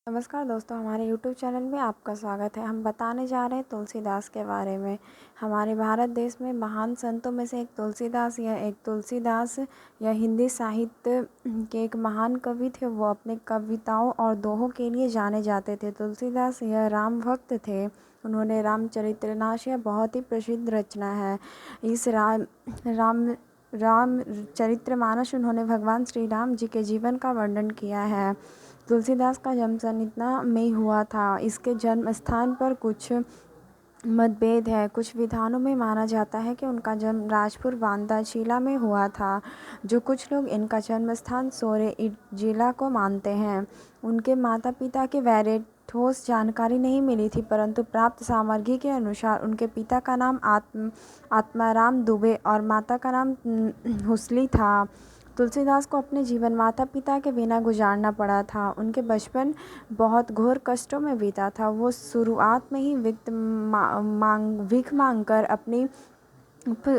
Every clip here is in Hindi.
नमस्कार दोस्तों, हमारे YouTube चैनल में आपका स्वागत है। हम बताने जा रहे हैं तुलसीदास के बारे में। हमारे भारत देश में महान संतों में से एक तुलसीदास यह हिंदी साहित्य के एक महान कवि थे। वो अपने कविताओं और दोहों के लिए जाने जाते थे। तुलसीदास यह राम भक्त थे। उन्होंने रामचरितमानस यह बहुत ही प्रसिद्ध रचना है। इस रामचरितमानस उन्होंने भगवान श्री राम जी के जीवन का वर्णन किया है। तुलसीदास का जन्म सन इतना में हुआ था। इसके जन्म स्थान पर कुछ मतभेद है। कुछ विधानों में माना जाता है कि उनका जन्म राजपुर बांदा जिला में हुआ था, जो कुछ लोग इनका जन्म स्थान सोरे जिला को मानते हैं। उनके माता पिता के बारे ठोस जानकारी नहीं मिली थी, परंतु प्राप्त सामग्री के अनुसार उनके पिता का नाम आत्माराम दुबे और माता का नाम हुसली था। तुलसीदास को अपने जीवन माता पिता के बिना गुजारना पड़ा था। उनके बचपन बहुत घोर कष्टों में बीता था। वो शुरुआत में ही भीख मांगकर अपनी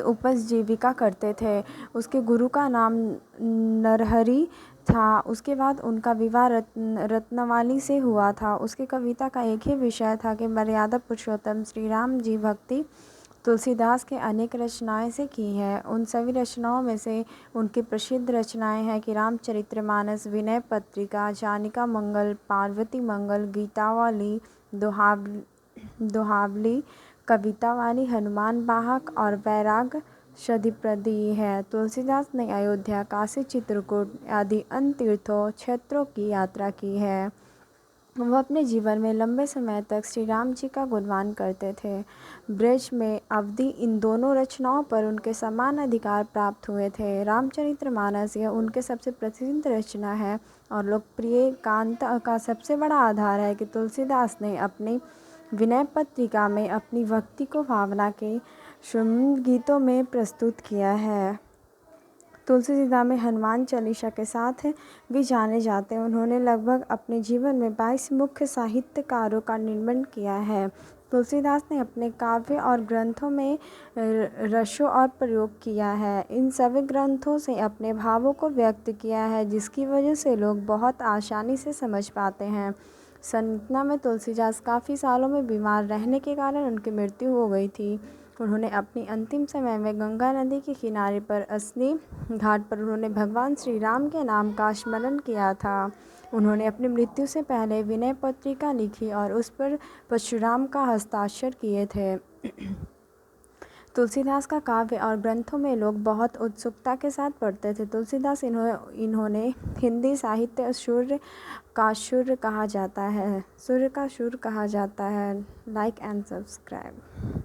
उपजीविका करते थे। उसके गुरु का नाम नरहरि था। उसके बाद उनका विवाह रत्नवाली से हुआ था। उसकी कविता का एक ही विषय था कि मर्यादा पुरुषोत्तम श्री राम जी भक्ति। तुलसीदास के अनेक रचनाएं से की है। उन सभी रचनाओं में से उनकी प्रसिद्ध रचनाएं हैं कि रामचरितमानस, विनय पत्रिका, जानिका मंगल, पार्वती मंगल, गीतावली, दोहावली, कवितावाली, हनुमान वाहक और वैराग शतपदी है। तुलसीदास ने अयोध्या, काशी, चित्रकूट आदि अन्य तीर्थों क्षेत्रों की यात्रा की है। वह अपने जीवन में लंबे समय तक श्री राम जी का गुणगान करते थे। ब्रज में अवधि इन दोनों रचनाओं पर उनके समान अधिकार प्राप्त हुए थे। रामचरितमानस यह उनके सबसे प्रसिद्ध रचना है और लोकप्रिय कांता का सबसे बड़ा आधार है कि तुलसीदास ने अपनी विनय पत्रिका में अपनी भक्ति को भावना के सुमधुर गीतों में प्रस्तुत किया है। तुलसीदास में हनुमान चालीसा के साथ भी जाने जाते हैं। उन्होंने लगभग अपने जीवन में 22 मुख्य साहित्यकारों का निर्माण किया है। तुलसीदास ने अपने काव्य और ग्रंथों में रसों और प्रयोग किया है। इन सभी ग्रंथों से अपने भावों को व्यक्त किया है, जिसकी वजह से लोग बहुत आसानी से समझ पाते हैं। सन्ना में तुलसीदास काफ़ी सालों में बीमार रहने के कारण उनकी मृत्यु हो गई थी। उन्होंने अपनी अंतिम समय में गंगा नदी के किनारे पर असली घाट पर उन्होंने भगवान श्री राम के नाम का स्मरण किया था। उन्होंने अपनी मृत्यु से पहले विनय पत्रिका लिखी और उस पर परशुराम का हस्ताक्षर किए थे। तुलसीदास का काव्य और ग्रंथों में लोग बहुत उत्सुकता के साथ पढ़ते थे। तुलसीदास इन्होंने हिंदी साहित्य सूर्य का सुर कहा जाता है। Like and subscribe.